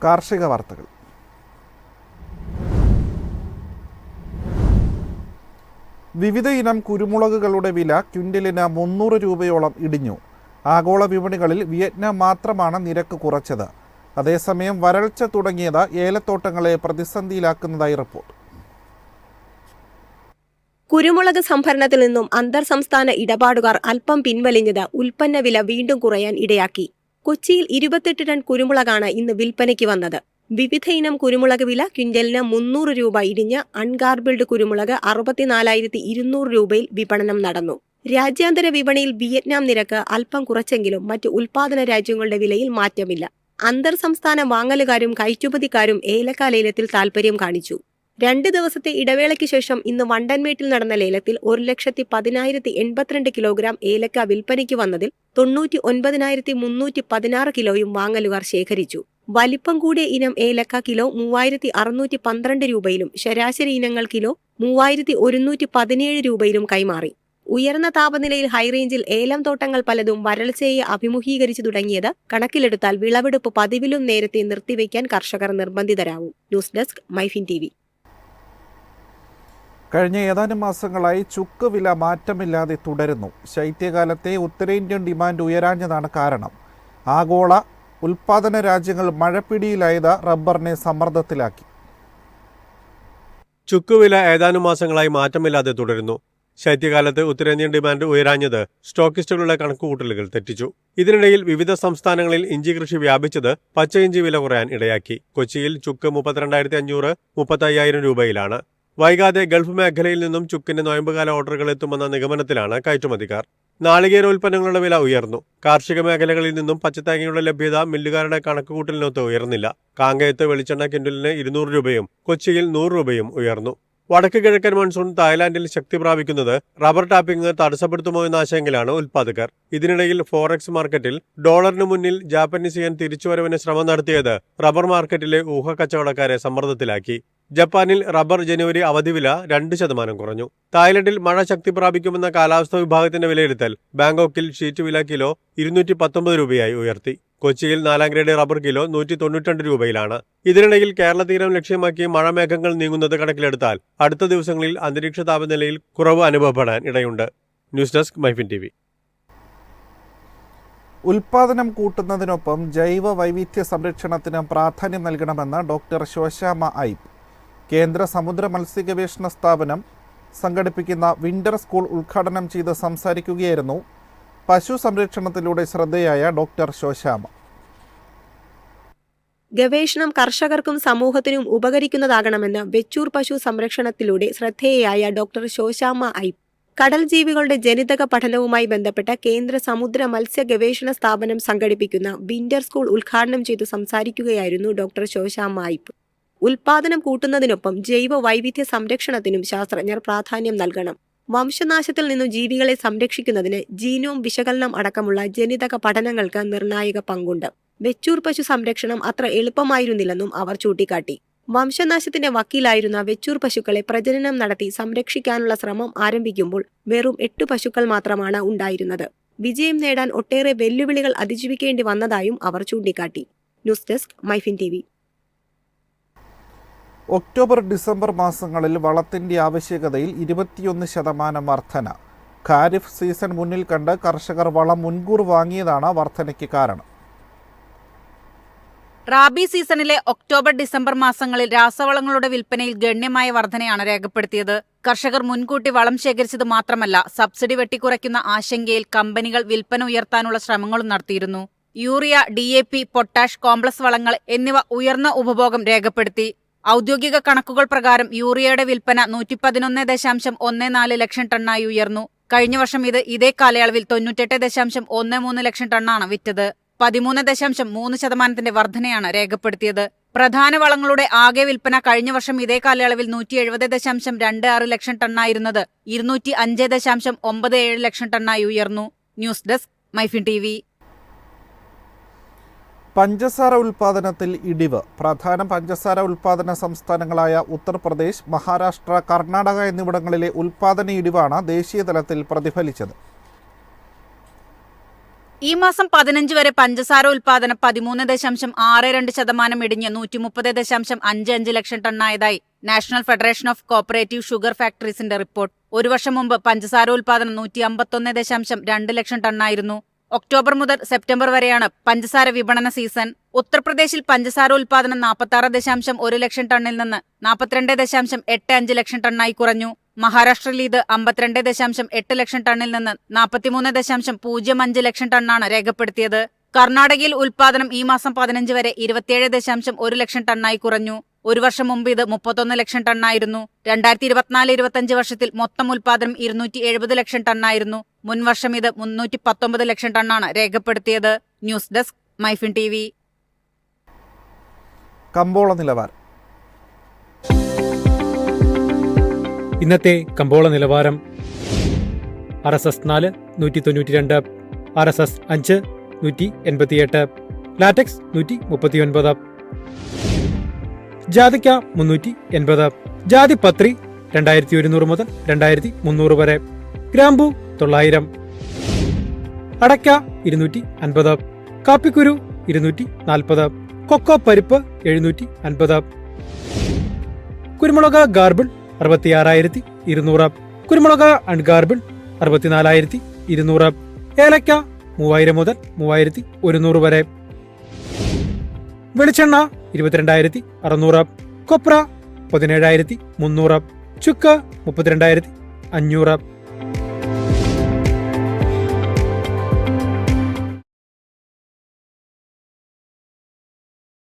കാർഷിക വാർത്തകൾ. വിവിധ ഇനം കുരുമുളകുകളുടെ വില ക്വിൻ്റലിന് 300 രൂപയോളം ഇടിഞ്ഞു. ആഗോള വിപണികളിൽ വിയറ്റ്നാം മാത്രമാണ് നിരക്ക് കുറച്ചത്. അതേസമയം വരൾച്ച തുടങ്ങിയത് ഏലത്തോട്ടങ്ങളെ പ്രതിസന്ധിയിലാക്കുന്നതായി റിപ്പോർട്ട്. കുരുമുളക് സംഭരണത്തിൽ നിന്നും അന്തർ സംസ്ഥാന ഇടപാടുകാർ അല്പം പിൻവലിഞ്ഞത് ഉൽപ്പന്ന വില വീണ്ടും കുറയാൻ ഇടയാക്കി. കൊച്ചിയിൽ 28 ടൺ കുരുമുളകാണ് ഇന്ന് വിൽപ്പനയ്ക്ക് വന്നത്. വിവിധ ഇനം കുരുമുളക് വില ക്വിൻ്റലിന് 300 രൂപ ഇടിഞ്ഞ് അൺഗാർബിൾഡ് കുരുമുളക് 64,200 രൂപയിൽ വിപണനം നടന്നു. രാജ്യാന്തര വിപണിയിൽ വിയറ്റ്നാം നിരക്ക് അല്പം കുറച്ചെങ്കിലും മറ്റ് ഉൽപാദന രാജ്യങ്ങളുടെ വിലയിൽ മാറ്റമില്ല. അന്തർ സംസ്ഥാന വാങ്ങലുകാരും കയറ്റുമതിക്കാരും ഏലക്ക ലേലത്തിൽ താൽപര്യം കാണിച്ചു. 2 ദിവസത്തെ ഇടവേളയ്ക്ക് ശേഷം ഇന്ന് വണ്ടൻമേട്ടിൽ നടന്ന ലേലത്തിൽ 1,10,82 കിലോഗ്രാം ഏലക്ക വിൽപ്പനയ്ക്ക് വന്നതിൽ 99,316 കിലോയും വാങ്ങലുകാർ ശേഖരിച്ചു. വലിപ്പം കൂടിയ ഇനം ഏലക്ക കിലോ 3,612 രൂപയിലും ശരാശരി ഇനങ്ങൾ കിലോ 3,117 രൂപയിലും കൈമാറി. ഉയർന്ന താപനിലയിൽ ഹൈറേഞ്ചിൽ ഏലം തോട്ടങ്ങൾ പലതും വരൾച്ചയെ അഭിമുഖീകരിച്ചു തുടങ്ങിയത് കണക്കിലെടുത്താൽ വിളവെടുപ്പ് പതിവിലും നേരത്തെ നിർത്തിവെക്കാൻ കർഷകർ നിർബന്ധിതരാവും. News desk MyFin TV. കഴിഞ്ഞ ഏതാനും മാസങ്ങളായി ചുക്ക് വില മാറ്റമില്ലാതെ തുടരുന്നു. ശൈത്യകാലത്തെ ഉത്തരേന്ത്യൻ ഡിമാൻഡ് ഉയരാഞ്ഞതാണ് കാരണം. ആഗോള ഉൽപാദന രാജ്യങ്ങൾ മഴപ്പിടിയിലായത് റബ്ബറിനെ സമ്മർദ്ദത്തിലാക്കി. ചുക്കുവില ഏതാനും മാസങ്ങളായി മാറ്റമില്ലാതെ തുടരുന്നു. ശൈത്യകാലത്ത് ഉത്തരേന്ത്യൻ ഡിമാൻഡ് ഉയരാഞ്ഞത് സ്റ്റോക്കിസ്റ്റുകളുടെ കണക്കുകൂട്ടലുകൾ തെറ്റിച്ചു. ഇതിനിടയിൽ വിവിധ സംസ്ഥാനങ്ങളിൽ ഇഞ്ചി കൃഷി വ്യാപിച്ചത് പച്ച ഇഞ്ചി വില കുറയാൻ ഇടയാക്കി. കൊച്ചിയിൽ ചുക്ക് 32,500, 35,000 രൂപയിലാണ്. വൈകാതെ ഗൾഫ് മേഖലയിൽ നിന്നും ചുക്കിന്റെ നോയമ്പുകാല ഓർഡറുകൾ എത്തുമെന്ന നിഗമനത്തിലാണ് കയറ്റുമതിക്കാർ. നാളികേരോൽപ്പന്നങ്ങളുടെ വില ഉയർന്നു. കാർഷിക മേഖലകളിൽ നിന്നും പച്ചത്തേങ്ങയുടെ ലഭ്യത മില്ലുകാരുടെ കണക്കുകൂട്ടലിനൊത്ത് ഉയർന്നില്ല. കാങ്കയത്ത് വെളിച്ചെണ്ണ ക്വിൻ്റലിന് 200 രൂപയും കൊച്ചിയിൽ 100 രൂപയും ഉയർന്നു. വടക്ക് കിഴക്കൻ മൺസൂൺ തായ്ലാന്റിൽ ശക്തി പ്രാപിക്കുന്നത് റബ്ബർ ടാപ്പിംഗ് തടസ്സപ്പെടുത്തുമോ എന്ന ആശങ്കയിലാണ് ഉൽപ്പാദകർ. ഇതിനിടയിൽ ഫോറക്സ് മാർക്കറ്റിൽ ഡോളറിന് മുന്നിൽ ജാപ്പനീസ് യെൻ തിരിച്ചുവരവിന് ശ്രമം നടത്തിയത് റബ്ബർ മാർക്കറ്റിലെ ഊഹക്കച്ചവടക്കാരെ സമ്മർദ്ദത്തിലാക്കി. ജപ്പാനിൽ റബ്ബർ ജനുവരി അവധി വില 2% കുറഞ്ഞു. തായ്ലൻഡിൽ മഴ ശക്തി പ്രാപിക്കുമെന്ന കാലാവസ്ഥാ വിഭാഗത്തിന്റെ വിലയിരുത്തൽ ബാങ്കോക്കിൽ ഷീറ്റ് വില കിലോ 219 രൂപയായി ഉയർത്തി. കൊച്ചിയിൽ 4ാം ഗ്രേഡ് റബ്ബർ കിലോ 192 രൂപയിലാണ്. ഇതിനിടയിൽ കേരള തീരം ലക്ഷ്യമാക്കി മഴമേഘങ്ങൾ നീങ്ങുന്നത് കണക്കിലെടുത്താൽ അടുത്ത ദിവസങ്ങളിൽ അന്തരീക്ഷ താപനിലയിൽ കുറവ് അനുഭവപ്പെടാൻ ഇടയുണ്ട്. News desk MyFin TV. ഉൽപാദനം കൂട്ടുന്നതിനൊപ്പം ജൈവ വൈവിധ്യ സംരക്ഷണത്തിന് പ്രാധാന്യം നൽകണമെന്ന് ഡോക്ടർ ശോശാമ ഐപ്പ്. കേന്ദ്ര സമുദ്ര മത്സ്യ ഗവേഷണ സ്ഥാപനം സംഘടിപ്പിക്കുന്ന വിന്റർ സ്കൂൾ ഉദ്ഘാടനം ചെയ്ത് സംസാരിക്കുകയായിരുന്നു പശു സംരക്ഷണത്തിലൂടെ ശ്രദ്ധേയായ ഡോക്ടർ ശോശാമ. ഗവേഷണം കർഷകർക്കും സമൂഹത്തിനും ഉപകരിക്കുന്നതാകണമെന്ന് വെച്ചൂർ പശു സംരക്ഷണത്തിലൂടെ ശ്രദ്ധേയയായ ഡോക്ടർ ശോശാമ ഐപ്പ് കടൽ ജീവികളുടെ ജനിതക പഠനവുമായി ബന്ധപ്പെട്ട കേന്ദ്ര സമുദ്ര മത്സ്യ ഗവേഷണ സ്ഥാപനം സംഘടിപ്പിക്കുന്ന വിന്റർ സ്കൂൾ ഉദ്ഘാടനം ചെയ്തു സംസാരിക്കുകയായിരുന്നു ഡോക്ടർ ശോശാമ ഐപ്പ്. ഉൽപാദനം കൂട്ടുന്നതിനൊപ്പം ജൈവ വൈവിധ്യ സംരക്ഷണത്തിനും ശാസ്ത്രജ്ഞർ പ്രാധാന്യം നൽകണം. വംശനാശത്തിൽ നിന്നും ജീവികളെ സംരക്ഷിക്കുന്നതിന് ജീനോം വിശകലനം അടക്കമുള്ള ജനിതക പഠനങ്ങൾക്ക് നിർണായക പങ്കുണ്ട്. വെച്ചൂർ പശു സംരക്ഷണം അത്ര എളുപ്പമായിരുന്നില്ലെന്നും അവർ ചൂണ്ടിക്കാട്ടി. വംശനാശത്തിന്റെ വക്കീലായിരുന്ന വെച്ചൂർ പശുക്കളെ പ്രജനനം നടത്തി സംരക്ഷിക്കാനുള്ള ശ്രമം ആരംഭിക്കുമ്പോൾ വെറും 8 പശുക്കൾ മാത്രമാണ് ഉണ്ടായിരുന്നത്. വിജയം നേടാൻ ഒട്ടേറെ വെല്ലുവിളികൾ അതിജീവിക്കേണ്ടി വന്നതായും അവർ ചൂണ്ടിക്കാട്ടി. News desk MyFin TV. October-December മാസങ്ങളിൽ വളത്തിന്റെ ആവശ്യകതയിൽ 21% വർധന. ഖാരിഫ് സീസൺ മുന്നിൽ കണ്ട് കർഷകർ വളം മുൻകൂർ വാങ്ങിയതാണ് വർധനയ്ക്ക് കാരണം. റാബി സീസണിലെ ഒക്ടോബർ-ഡിസംബർ മാസങ്ങളിൽ രാസവളങ്ങളുടെ വിൽപ്പനയിൽ ഗണ്യമായ വർധനയാണ് രേഖപ്പെടുത്തിയത്. കർഷകർ മുൻകൂട്ടി വളം ശേഖരിച്ചത് മാത്രമല്ല, സബ്സിഡി വെട്ടിക്കുറയ്ക്കുന്ന ആശങ്കയിൽ കമ്പനികൾ വിൽപ്പന ഉയർത്താനുള്ള ശ്രമങ്ങളും നടത്തിയിരുന്നു. യൂറിയ, DAP, പൊട്ടാഷ്, കോംപ്ലക്സ് വളങ്ങൾ എന്നിവ ഉയർന്ന ഉപഭോഗം രേഖപ്പെടുത്തി. ഔദ്യോഗിക കണക്കുകൾ പ്രകാരം യൂറിയയുടെ വിൽപ്പന 111.14 ലക്ഷം ടണ്ണായി ഉയർന്നു. കഴിഞ്ഞ വർഷം ഇതേ കാലയളവിൽ 98.13 ലക്ഷം ടണ്ണാണ് വിറ്റത്. 13.3% വർധനയാണ് രേഖപ്പെടുത്തിയത്. പ്രധാന വളങ്ങളുടെ ആകെ വിൽപ്പന കഴിഞ്ഞ വർഷം ഇതേ കാലയളവിൽ 170.26 ലക്ഷം ടണ്ണായിരുന്നത് 205.97 ലക്ഷം ടണ്ണായി ഉയർന്നു. News desk MyFin TV. പഞ്ചസാര ഉൽപാദനത്തിൽ ഇടിവ്. പ്രധാന പഞ്ചസാര ഉൽപാദന സംസ്ഥാനങ്ങളായ ഉത്തർപ്രദേശ്, മഹാരാഷ്ട്ര, കർണാടക എന്നിവിടങ്ങളിലെ ഉൽപാദന ഇടിവാണ് ദേശീയ തലത്തിൽ പ്രതിഫലിച്ചത്. ഈ മാസം 15 വരെ പഞ്ചസാര ഉൽപാദനം 13.62% ഇടിഞ്ഞ് 130.55 ലക്ഷം ടണ്ണായതായി national federation of cooperative sugar ഫാക്ടറീസിന്റെ റിപ്പോർട്ട്. ഒരു വർഷം മുമ്പ് പഞ്ചസാര ഉൽപാദനം 151.2 ലക്ഷം ടണ്ണായിരുന്നു. ഒക്ടോബർ മുതൽ സെപ്റ്റംബർ വരെയാണ് പഞ്ചസാര വിപണന സീസൺ. ഉത്തർപ്രദേശിൽ പഞ്ചസാര ഉൽപാദനം 46.1 ലക്ഷം ടണ്ണിൽ നിന്ന് 42.85 ലക്ഷം ടണ്ണായി കുറഞ്ഞു. മഹാരാഷ്ട്രയിൽ ഇത് 52.8 ലക്ഷം ടണ്ണിൽ നിന്ന് 43.05 ലക്ഷം ടണ്ണാണ് രേഖപ്പെടുത്തിയത്. കർണാടകയിൽ ഉൽപാദനം ഈ മാസം 15 വരെ 27.1 ലക്ഷം ടണ്ണായി കുറഞ്ഞു. ഒരു വർഷം മുമ്പ് ഇത് 31 ലക്ഷം ടണ്ണായിരുന്നു. 2024-25 വർഷത്തിൽ മൊത്തം ഉൽപാദനം 270 ലക്ഷം ടണ്ണായിരുന്നു. മുൻ വർഷം ഇത് 319 ലക്ഷം ടണ്ണാണ് രേഖപ്പെടുത്തിയത്. News desk MyFin TV. കമ്പോള നിലവാരം. ഇന്നത്തെ കമ്പോള നിലവാരം: RSS 4 192, RSS 5 188, ലാറ്റക്സ് 139, ജാതിക്ക 380, ജാതിപത്രി 2100 മുതൽ 2300 വരെ, ഗ്രാമ്പു 900, അടയ്ക്ക 250, കാപ്പിക്കുരു 240, കൊക്കോ പരിപ്പ് 750, കുരുമുളക് ഗാർബിൾ 66,200, കുരുമുളക് അൺഗാർബിൾ 64,200, ഏലക്ക 3000 മുതൽ 3100 വരെ, വെളിച്ചെണ്ണ 22,600, കൊപ്ര 17,300, ചുക്ക് 32,500.